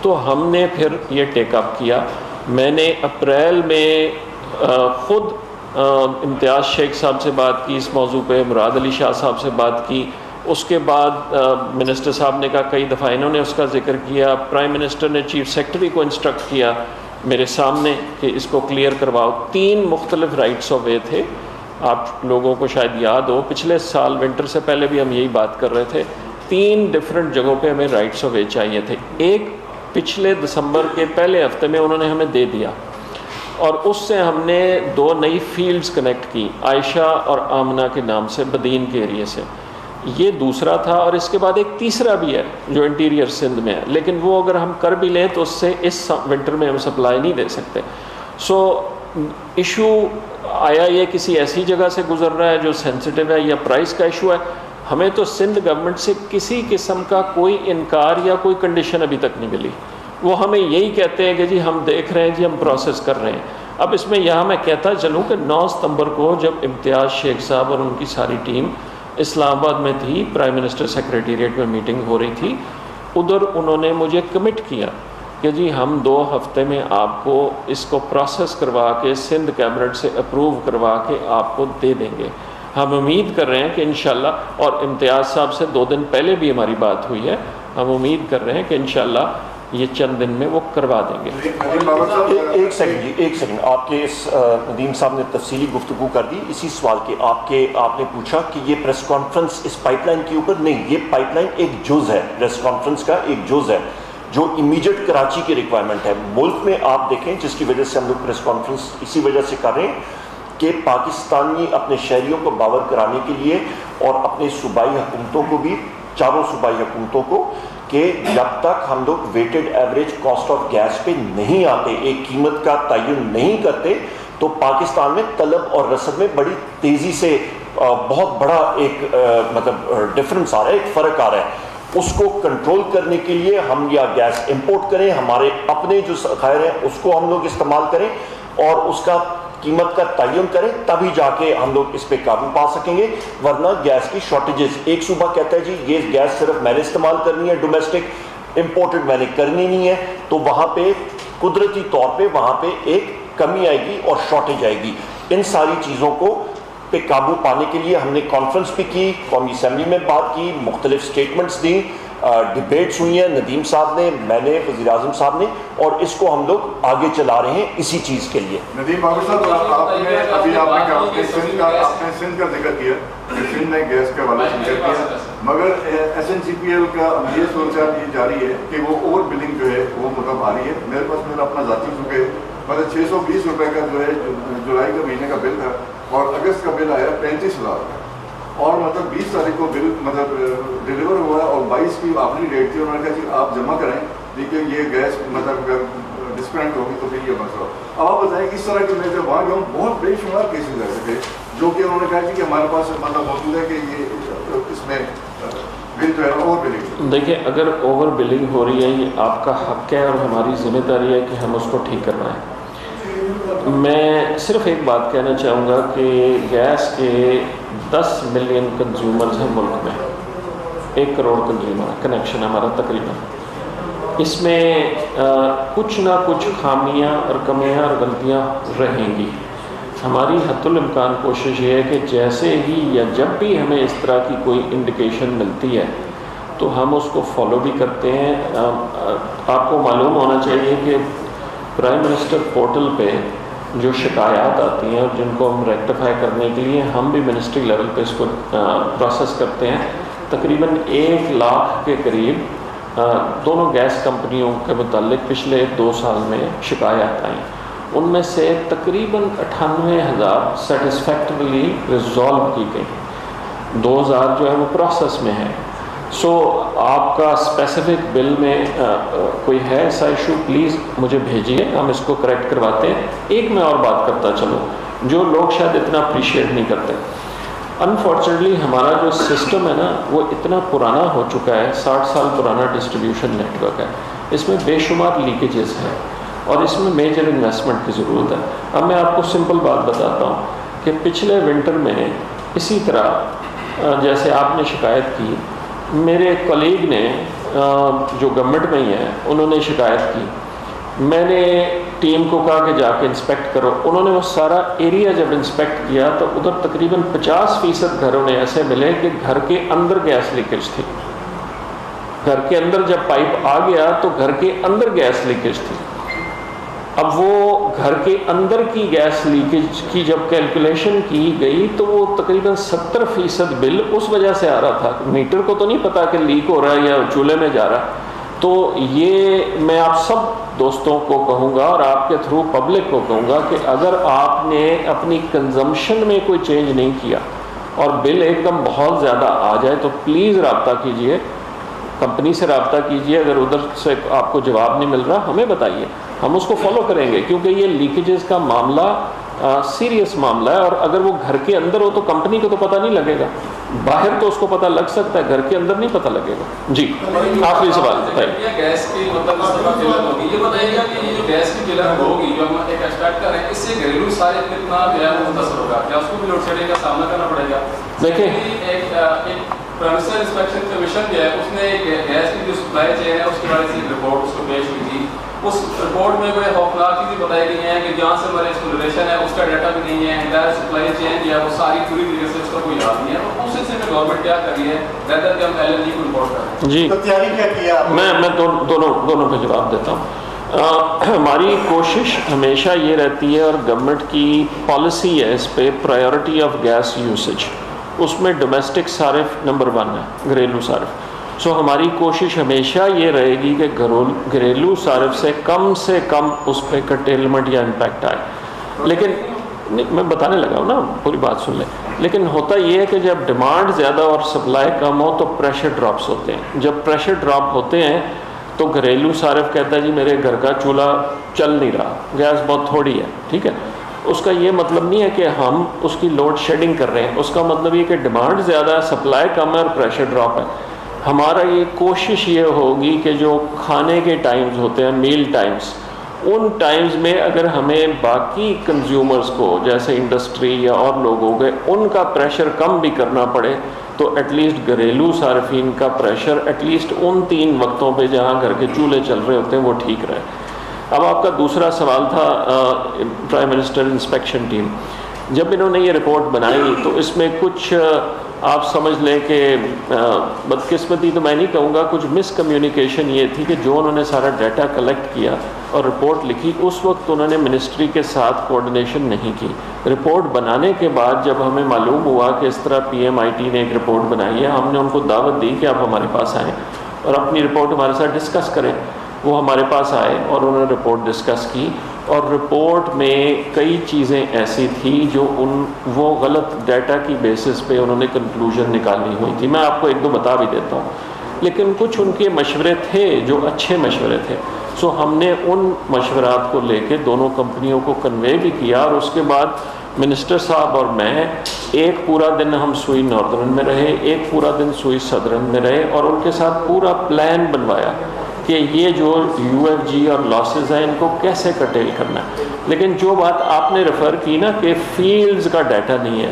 تو ہم نے پھر یہ ٹیک اپ کیا. میں نے اپریل میں خود امتیاز شیخ صاحب سے بات کی اس موضوع پہ, مراد علی شاہ صاحب سے بات کی, اس کے بعد منسٹر صاحب نے کہا, کئی دفعہ انہوں نے اس کا ذکر کیا, پرائم منسٹر نے چیف سیکرٹری کو انسٹرکٹ کیا میرے سامنے کہ اس کو کلیئر کرواؤ. 3 مختلف رائٹس آف وے تھے. آپ لوگوں کو شاید یاد ہو, پچھلے سال ونٹر سے پہلے بھی ہم یہی بات کر رہے تھے, 3 ڈفرینٹ جگہوں پہ ہمیں رائٹس آف وے چاہیے تھے. ایک پچھلے دسمبر کے پہلے ہفتے میں انہوں نے ہمیں دے دیا, اور اس سے ہم نے 2 نئی فیلڈز کنیکٹ کی, عائشہ اور آمنہ کے نام سے, بدین کے ایریے سے. یہ دوسرا تھا, اور اس کے بعد ایک تیسرا بھی ہے جو انٹیریئر سندھ میں ہے, لیکن وہ اگر ہم کر بھی لیں تو اس سے اس ونٹر میں ہم سپلائی نہیں دے سکتے. سو ایشو آیا یہ کسی ایسی جگہ سے گزر رہا ہے جو سینسٹیو ہے, یا پرائز کا ایشو ہے. ہمیں تو سندھ گورنمنٹ سے کسی قسم کا کوئی انکار یا کوئی کنڈیشن ابھی تک نہیں ملی. وہ ہمیں یہی کہتے ہیں کہ جی ہم دیکھ رہے ہیں, جی ہم پروسیس کر رہے ہیں. اب اس میں یہاں میں کہتا چلوں کہ 9 ستمبر کو جب امتیاز شیخ صاحب اور ان کی ساری ٹیم اسلام آباد میں تھی, پرائم منسٹر سیکریٹریٹ میں میٹنگ ہو رہی تھی, ادھر انہوں نے مجھے کمٹ کیا کہ جی ہم 2 ہفتے میں آپ کو اس کو پروسیس کروا کے سندھ کیبنٹ سے اپروو کروا کے آپ کو دے دیں گے. ہم امید کر رہے ہیں کہ انشاءاللہ, اور امتیاز صاحب سے 2 دن پہلے بھی ہماری بات ہوئی ہے, ہم امید کر رہے ہیں کہ انشاءاللہ یہ چند دن میں وہ کروا دیں گے. ایک سیکنڈ, آپ کے اس ندیم صاحب نے تفصیلی گفتگو کر دی اسی سوال کے. آپ نے پوچھا کہ یہ پریس کانفرنس اس پائپ لائن کے اوپر نہیں, یہ پائپ لائن ایک جز ہے, پریس کانفرنس کا ایک جز ہے جو امیڈیٹ کراچی کی ریکوائرمنٹ ہے. ملک میں آپ دیکھیں جس کی وجہ سے ہم لوگ پریس کانفرنس اسی وجہ سے کر رہے ہیں کہ پاکستانی اپنے شہریوں کو باور کرانے کے لیے, اور اپنے صوبائی حکومتوں کو بھی, چاروں صوبائی حکومتوں کو, کہ جب تک ہم لوگ weighted average cost of gas پہ نہیں آتے, ایک قیمت کا تعین نہیں کرتے, تو پاکستان میں طلب اور رسد میں بڑی تیزی سے بہت بڑا ایک مطلب ڈفرنس آ رہا ہے, ایک فرق آ رہا ہے. اس کو کنٹرول کرنے کے لیے ہم یا گیس امپورٹ کریں, ہمارے اپنے جو ذخائر ہیں اس کو ہم لوگ استعمال کریں اور اس کا قیمت کا تعین کریں, تبھی جا کے ہم لوگ اس پہ قابو پا سکیں گے. ورنہ گیس کی شارٹیجز, ایک صوبہ کہتا ہے جی یہ گیس صرف میں نے استعمال کرنی ہے ڈومیسٹک, امپورٹڈ میں نے کرنی نہیں ہے, تو وہاں پہ قدرتی طور پہ وہاں پہ ایک کمی آئے گی اور شارٹیج آئے گی. ان ساری چیزوں کو پہ قابو پانے کے لیے ہم نے کانفرنس بھی کی, قومی اسمبلی میں بات کی, مختلف سٹیٹمنٹس دیں, ڈبیٹس ہوئی ہیں, ندیم صاحب نے, میں نے, وزیر اعظم صاحب نے, اور اس کو ہم لوگ آگے چلا رہے ہیں اسی چیز کے لیے. ندیم باقی صاحب, آپ نے ابھی آپ نے سندھ کا ذکر کیا کہ سندھ نے گیس کے حوالے سے ذکر کیا, مگر SNCPL کا یہ صورتحال یہ جاری ہے کہ وہ اوور بلنگ جو ہے وہ مطلب آ رہی ہے. میرے پاس میرا اپنا ذاتی چکے مطلب 620 روپے کا جو ہے جولائی کے مہینے کا بل تھا, اور اگست کا بل آیا 35,000 کا, اور مطلب 20 تاریخ کو بل مطلب ڈیلیور ہوا ہے اور 22 کی آخری ڈیٹ تھی, اور میں نے کہا کہ آپ جمع کریں لیکن یہ گیس مطلب ڈسکنیکٹ ہوگی تو پھر یہ مسئلہ. اب آپ بتائیں کس طرح کے میں جب وہاں گیا ہوں بہت بے شمار کیسز ایسے تھے جو کہ انہوں نے کہا کہ ہمارے پاس مطلب موجود ہے کہ یہ اس میں بل جو ہے اوور بلنگ. دیکھیں اگر اوور بلنگ ہو رہی ہے یہ آپ کا حق ہے اور ہماری ذمہ داری ہے کہ ہم اس کو ٹھیک کروائیں. میں صرف ایک بات کہنا چاہوں گا کہ گیس کے 10 ملین کنزیومرز ہیں ملک میں, 1 کروڑ کنزیومر کنیکشن ہمارا تقریباً. اس میں کچھ نہ کچھ خامیاں اور کمیاں اور غلطیاں رہیں گی. ہماری حد الامکان کوشش یہ ہے کہ جیسے ہی یا جب بھی ہمیں اس طرح کی کوئی انڈیکیشن ملتی ہے تو ہم اس کو فالو بھی کرتے ہیں. آپ کو معلوم ہونا چاہیے کہ پرائم منسٹر پورٹل پہ جو شکایات آتی ہیں اور جن کو ہم ریکٹیفائی کرنے کے لیے ہم بھی منسٹری لیول پہ اس کو پروسیس کرتے ہیں, تقریباً 1 لاکھ کے قریب دونوں گیس کمپنیوں کے متعلق پچھلے 2 سال میں شکایات آئیں. ان میں سے تقریباً 98,000 سیٹسفیکٹریلی ریزالو کی گئی, 2,000 جو ہے وہ پروسیس میں ہے. سو آپ کا اسپیسیفک بل میں کوئی ہے ایسا ایشو پلیز مجھے بھیجیے, ہم اس کو کریکٹ کرواتے ہیں. ایک میں اور بات کرتا چلوں جو لوگ شاید اتنا اپریشیٹ نہیں کرتے. انفارچونیٹلی ہمارا جو سسٹم ہے نا وہ اتنا پرانا ہو چکا ہے, 60 سال پرانا ڈسٹریبیوشن نیٹ ورک ہے, اس میں بے شمار لیکیجز ہیں اور اس میں میجر انویسٹمنٹ کی ضرورت ہے. اب میں آپ کو سمپل بات بتاتا ہوں کہ پچھلے ونٹر میں اسی طرح جیسے آپ نے شکایت کی, میرے کلیگ نے جو گورنمنٹ میں ہی ہیں انہوں نے شکایت کی. میں نے ٹیم کو کہا کہ جا کے انسپیکٹ کرو. انہوں نے وہ سارا ایریا جب انسپیکٹ کیا تو ادھر تقریباً 50% گھروں نے ایسے ملے کہ گھر کے اندر گیس لیکیج تھی. گھر کے اندر جب پائپ آ گیا تو گھر کے اندر گیس لیکیج تھی. اب وہ گھر کے اندر کی گیس لیکیج کی جب کیلکولیشن کی گئی تو وہ تقریباً 70% بل اس وجہ سے آ رہا تھا. میٹر کو تو نہیں پتا کہ لیک ہو رہا ہے یا چولہے میں جا رہا ہے. تو یہ میں آپ سب دوستوں کو کہوں گا اور آپ کے تھرو پبلک کو کہوں گا کہ اگر آپ نے اپنی کنزمپشن میں کوئی چینج نہیں کیا اور بل ایک دم بہت زیادہ آ جائے تو پلیز رابطہ کیجئے, کمپنی سے رابطہ کیجئے. اگر ادھر سے آپ کو جواب نہیں مل رہا ہمیں بتائیے, ہم اس کو فالو کریں گے, کیونکہ یہ لیکیجز کا معاملہ سیریس معاملہ ہے. اور اگر وہ گھر کے اندر ہو تو کمپنی کو تو پتہ نہیں لگے گا, باہر تو اس کو پتہ لگ سکتا ہے, گھر کے اندر نہیں پتہ لگے گا. جی آخری سوال بتائیے. گیس کی مطلب یہ بتائیے گا کہ یہ جو گیس کی بلنگ ہوگی جو ہم ایک ایکسپیکٹ کر رہے ہیں, اس سے گھریلو سارے کتنا جو ہے وہ متاثر ہوگا, کیا اس کو بھی لوڈ شیڈنگ کا سامنا کرنا پڑے گا؟ دیکھیں ایک پرمیسر انسپیکشن کمیشن جو ہے اس نے گیس کی جو سپلائی چین ہے اس کے بارے سے ایک رپورٹ اس کو پیش ہوئی تھی. اس رپورٹ میں بڑے خوفناک چیزیں بتائی گئی ہیں کہ جہاں سے ہمارے اس کو ریلیشن ہے اس کا ڈیٹا بھی نہیں ہے, انٹائر سپلائی چین جو ہے وہ ساری پوری طریقے سے اس کا کوئی یاد نہیں ہے. اور اس سلسلے میں گورنمنٹ کیا کر رہی ہے بہتر کہ ہم LNG کو رپورٹ کریں. جی تیاری کیا کیا میں دونوں پہ جواب دیتا ہوں. ہماری کوشش ہمیشہ یہ رہتی ہے اور گورنمنٹ کی پالیسی ہے اس پہ پرائیورٹی آف گیس یوسیج, اس میں ڈومیسٹک صارف نمبر 1 ہے, گھریلو صارف. سو ہماری کوشش ہمیشہ یہ رہے گی کہ گھریلو صارف سے کم اس پہ کرٹیلمنٹ یا امپیکٹ آئے. لیکن میں بتانے لگا ہوں نا, پوری بات سن لیں. لیکن ہوتا یہ ہے کہ جب ڈیمانڈ زیادہ اور سپلائی کم ہو تو پریشر ڈراپس ہوتے ہیں. جب پریشر ڈراپ ہوتے ہیں تو گھریلو صارف کہتا ہے جی میرے گھر کا چولہا چل نہیں رہا, گیس بہت تھوڑی ہے. ٹھیک ہے, اس کا یہ مطلب نہیں ہے کہ ہم اس کی لوڈ شیڈنگ کر رہے ہیں, اس کا مطلب یہ کہ ڈیمانڈ زیادہ ہے, سپلائی کم ہے اور پریشر ڈراپ ہے. ہمارا یہ کوشش یہ ہوگی کہ جو کھانے کے ٹائمز ہوتے ہیں میل ٹائمز، ان ٹائمز میں اگر ہمیں باقی کنزیومرز کو جیسے انڈسٹری یا اور لوگ ہو گئے ان کا پریشر کم بھی کرنا پڑے تو ایٹ لیسٹ گھریلو صارفین کا پریشر ایٹ لیسٹ ان 3 وقتوں پہ جہاں گھر کے چولہے چل رہے ہوتے ہیں وہ ٹھیک رہے۔ اب آپ کا دوسرا سوال تھا پرائم منسٹر انسپیکشن ٹیم، جب انہوں نے یہ رپورٹ بنائی تو اس میں کچھ آپ سمجھ لیں کہ بدقسمتی تو میں نہیں کہوں گا، کچھ مس کمیونیکیشن یہ تھی کہ جو انہوں نے سارا ڈیٹا کلیکٹ کیا اور رپورٹ لکھی اس وقت انہوں نے منسٹری کے ساتھ کوآرڈینیشن نہیں کی۔ رپورٹ بنانے کے بعد جب ہمیں معلوم ہوا کہ اس طرح PMIT نے ایک رپورٹ بنائی ہے، ہم نے ان کو دعوت دی کہ آپ ہمارے پاس آئیں اور اپنی رپورٹ ہمارے ساتھ ڈسکس کریں۔ وہ ہمارے پاس آئے اور انہوں نے رپورٹ ڈسکس کی، اور رپورٹ میں کئی چیزیں ایسی تھیں جو وہ غلط ڈیٹا کی بیسس پہ انہوں نے کنکلوژن نکالی ہوئی تھی۔ میں آپ کو 1-2 بتا بھی دیتا ہوں، لیکن کچھ ان کے مشورے تھے جو اچھے مشورے تھے، سو ہم نے ان مشورات کو لے کے دونوں کمپنیوں کو کنوے بھی کیا، اور اس کے بعد منسٹر صاحب اور میں ایک پورا دن ہم سوئی ناردرن میں رہے، ایک پورا دن سوئی سدرن میں رہے، اور ان کے ساتھ پورا پلان بنوایا کہ یہ جو UFG اور لاسز ہیں ان کو کیسے کرٹیل کرنا ہے۔ لیکن جو بات آپ نے ریفر کی نا کہ فیلڈز کا ڈیٹا نہیں ہے،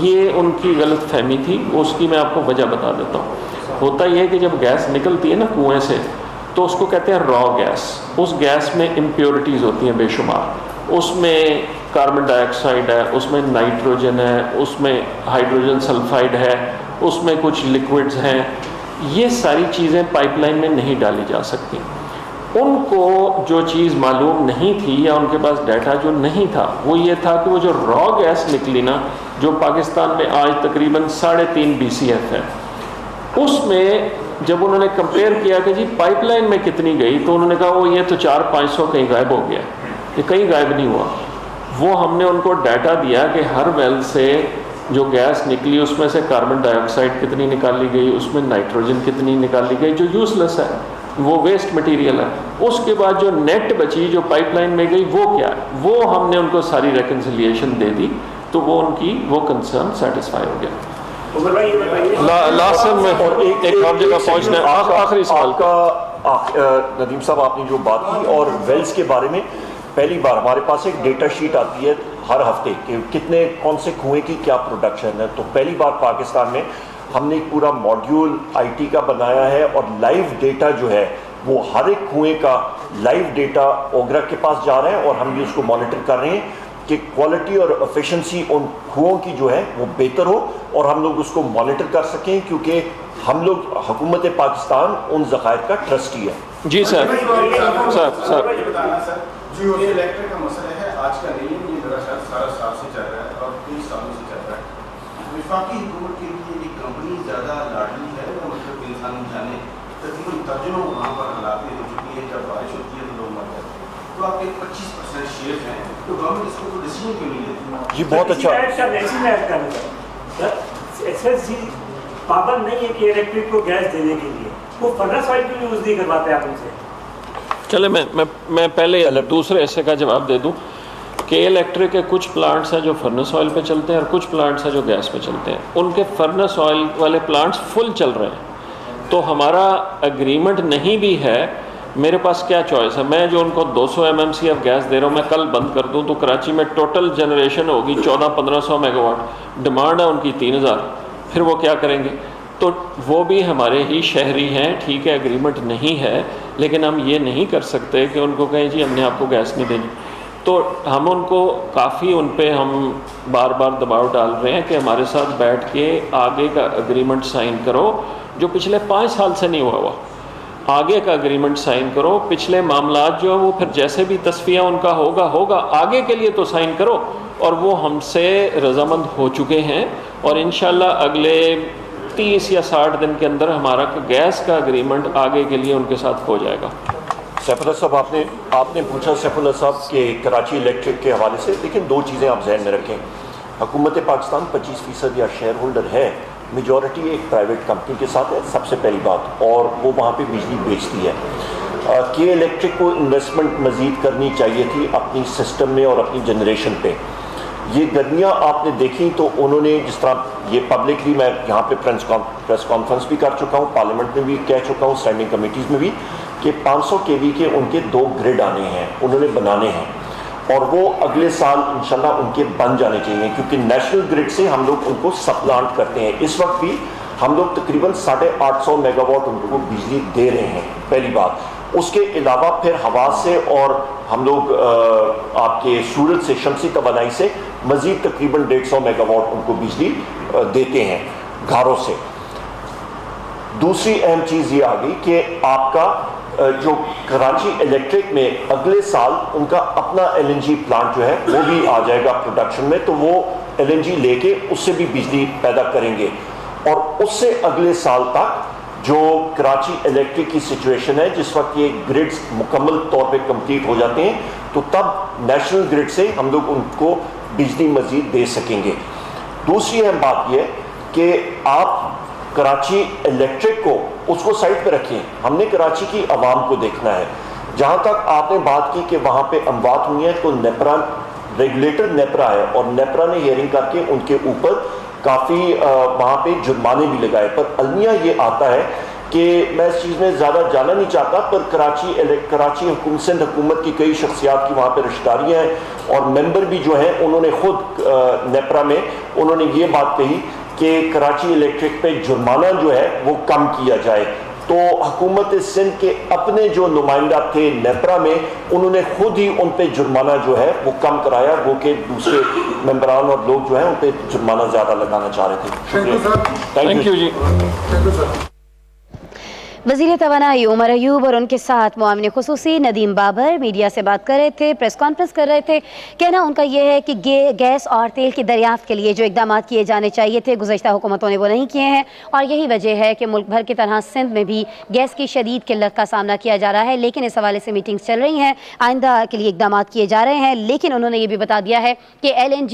یہ ان کی غلط فہمی تھی، اس کی میں آپ کو وجہ بتا دیتا ہوں۔ ہوتا یہ ہے کہ جب گیس نکلتی ہے نا کنویں سے تو اس کو کہتے ہیں را گیس، اس گیس میں امپیورٹیز ہوتی ہیں بے شمار، اس میں کاربن ڈائی آکسائڈ ہے، اس میں نائٹروجن ہے، اس میں ہائیڈروجن سلفائڈ ہے، اس میں کچھ لکوڈز ہیں، یہ ساری چیزیں پائپ لائن میں نہیں ڈالی جا سکتی۔ ان کو جو چیز معلوم نہیں تھی یا ان کے پاس ڈیٹا جو نہیں تھا وہ یہ تھا کہ وہ جو را گیس نکلی نا، جو پاکستان میں آج تقریباً 3.5 BCF ہے، اس میں جب انہوں نے کمپیئر کیا کہ جی پائپ لائن میں کتنی گئی تو انہوں نے کہا وہ یہ تو 400-500 کہیں غائب ہو گیا، یہ کہیں غائب نہیں ہوا۔ وہ ہم نے ان کو ڈیٹا دیا کہ ہر ویل سے جو گیس نکلی اس میں سے کاربن ڈائی آکسائڈ کتنی نکالی گئی، اس میں نائٹروجن کتنی نکالی گئی جو یوز لیس ہے، وہ ویسٹ مٹیریل ہے۔ اس کے بعد جو نیٹ بچی جو پائپ لائن میں گئی وہ کیا ہے، وہ ہم نے ان کو ساری ریکنسیلیشن دے دی، تو وہ ان کی وہ کنسرن سیٹسفائی ہو گیا۔ لاسٹ میں ایک اور جگہ پہنچنا ہے، آخری سوال کا ندیم صاحب آپ نے جو بات کی اور ویلز کے بارے میں، پہلی بار ہمارے پاس ایک ڈیٹا شیٹ آتی ہے ہر ہفتے کہ کتنے کون سے کنویں کی کیا پروڈکشن ہے، تو پہلی بار پاکستان میں ہم نے ایک پورا ماڈیول IT کا بنایا ہے، اور لائیو ڈیٹا جو ہے وہ ہر ایک کنویں کا لائیو ڈیٹا اوگرا کے پاس جا رہا ہے، اور ہم بھی اس کو مانیٹر کر رہے ہیں کہ کوالٹی اور ایفیشنسی ان کنوؤں کی جو ہے وہ بہتر ہو، اور ہم لوگ اس کو مانیٹر کر سکیں، کیونکہ ہم لوگ حکومت پاکستان ان ذخائر کا ٹرسٹی ہے۔ جی سر جو الیکٹرک کا مسئلہ ہے آج کا نہیں ہے، یہ دراصل سارا سال سے چل رہا ہے اور 30 سالوں سے چل رہا ہے۔ وفاقی حکومت کے لیے ایک کمپنی زیادہ لاڈلی ہے، وہ مطلب انسان جانے تقریباً درجنوں وہاں پر حالات ہو چکی ہے، جب بارش ہوتی ہے تو لوگ مر جاتے ہیں، تو آپ کے 25% شیئر ہیں، تو گورنمنٹ اس کو ڈیسیجن کیوں نہیں لیتی؟ جی بہت اچھا، پابند نہیں ہے کہ الیکٹرک کو گیس دینے کے لیے وہ فرنس آئل کیوں یوز نہیں کرواتے آپ ان سے؟ چلے میں پہلے دوسرے حصے کا جواب دے دوں کہ الیکٹرک کے کچھ پلانٹس ہیں جو فرنس آئل پہ چلتے ہیں اور کچھ پلانٹس ہیں جو گیس پہ چلتے ہیں، ان کے فرنس آئل والے پلانٹس فل چل رہے ہیں، تو ہمارا اگریمنٹ نہیں بھی ہے، میرے پاس کیا چوائس ہے، میں جو ان کو 200 MMCF گیس دے رہا ہوں میں کل بند کر دوں تو کراچی میں ٹوٹل جنریشن ہوگی 1400-1500 میگا واٹ، ڈیمانڈ ہے ان کی 3000، پھر وہ کیا کریں گے؟ تو وہ بھی ہمارے ہی شہری ہیں، ٹھیک ہے اگریمنٹ نہیں ہے، لیکن ہم یہ نہیں کر سکتے کہ ان کو کہیں جی ہم نے آپ کو گیس نہیں دینی، تو ہم ان کو کافی ان پہ ہم بار بار دباؤ ڈال رہے ہیں کہ ہمارے ساتھ بیٹھ کے آگے کا اگریمنٹ سائن کرو جو پچھلے 5 سال سے نہیں ہوا آگے کا اگریمنٹ سائن کرو، پچھلے معاملات جو ہیں وہ پھر جیسے بھی تصفیہ ان کا ہوگا آگے کے لیے تو سائن کرو، اور وہ ہم سے رضامند ہو چکے ہیں، اور انشاءاللہ اگلے 30 یا 60 دن کے اندر ہمارا گیس کا اگریمنٹ آگے کے لیے ان کے ساتھ ہو جائے گا۔ سیف اللہ صاحب آپ نے پوچھا سیف اللہ صاحب کہ کراچی الیکٹرک کے حوالے سے، لیکن 2 چیزیں آپ ذہن میں رکھیں، حکومت پاکستان 25% یا شیئر ہولڈر ہے، میجورٹی ایک پرائیویٹ کمپنی کے ساتھ ہے، سب سے پہلی بات، اور وہ وہاں پہ بجلی بیچتی ہے۔ کہ الیکٹرک کو انویسٹمنٹ مزید کرنی چاہیے تھی اپنی سسٹم میں اور اپنی جنریشن پہ، یہ گرمیاں آپ نے دیکھی تو انہوں نے جس طرح یہ پبلکلی میں یہاں پہ پریس کانفرنس بھی کر چکا ہوں، پارلیمنٹ میں بھی کہہ چکا ہوں، اسٹینڈنگ کمیٹیز میں بھی، کہ 500 kV کے ان کے 2 گرڈ آنے ہیں، انہوں نے بنانے ہیں، اور وہ اگلے سال انشاءاللہ ان کے بن جانے چاہیے، کیونکہ نیشنل گرڈ سے ہم لوگ ان کو سپلانٹ کرتے ہیں۔ اس وقت بھی ہم لوگ تقریباً 850 میگا واٹ ان کو بجلی دے رہے ہیں، پہلی بات۔ اس کے علاوہ پھر ہوا سے اور ہم لوگ آپ کے سورج سے، شمسی توانائی سے مزید تقریباً 150 میگا واٹ ان کو بجلی دیتے ہیں گھروں سے۔ دوسری اہم چیز یہ آ گئی کہ آپ کا جو کراچی الیکٹرک میں اگلے سال ان کا اپنا LNG پلانٹ جو ہے وہ بھی آ جائے گا پروڈکشن میں، تو وہ LNG لے کے اس سے بھی بجلی پیدا کریں گے، اور اس سے اگلے سال تک جو کراچی الیکٹرک کی سچویشن ہے، جس وقت یہ گریڈز مکمل طور پہ کمپلیٹ ہو جاتے ہیں تو تب نیشنل گریڈ سے ہم لوگ ان کو بجلی مزید دے سکیں گے۔ دوسری اہم بات یہ کہ آپ کراچی الیکٹرک کو اس کو سائٹ پہ رکھیں، ہم نے کراچی کی عوام کو دیکھنا ہے۔ جہاں تک آپ نے بات کی کہ وہاں پہ اموات ہوئی ہیں، تو نیپرا ریگولیٹر نیپرا ہے، اور نیپرا نے ہیئرنگ کر کے ان کے اوپر کافی وہاں پہ جرمانے بھی لگائے، پر المیہ یہ آتا ہے کہ میں اس چیز میں زیادہ جانا نہیں چاہتا، پر کراچی سندھ حکومت کی کئی شخصیات کی وہاں پہ رشتداریاں ہیں، اور ممبر بھی جو ہیں انہوں نے خود نیپرا میں انہوں نے یہ بات کہی کہ کراچی الیکٹرک پہ جرمانہ جو ہے وہ کم کیا جائے۔ تو حکومت سندھ کے اپنے جو نمائندہ تھے نیپرا میں، انہوں نے خود ہی ان پہ جرمانہ جو ہے وہ کم کرایا، وہ کہ دوسرے ممبران اور لوگ جو ہیں ان پہ جرمانہ زیادہ لگانا چاہ رہے تھے۔ تھینک یو جی۔ وزیر توانائی عمر ایوب اور ان کے ساتھ معاون خصوصی ندیم بابر میڈیا سے بات کر رہے تھے، پریس کانفرنس کر رہے تھے۔ کہنا ان کا یہ ہے کہ گیس اور تیل کی دریافت کے لیے جو اقدامات کیے جانے چاہیے تھے گزشتہ حکومتوں نے وہ نہیں کیے ہیں، اور یہی وجہ ہے کہ ملک بھر کی طرح سندھ میں بھی گیس کی شدید قلت کا سامنا کیا جا رہا ہے، لیکن اس حوالے سے میٹنگز چل رہی ہیں، آئندہ کے لیے اقدامات کیے جا رہے ہیں، لیکن انہوں نے یہ بھی بتا دیا ہے کہ LNG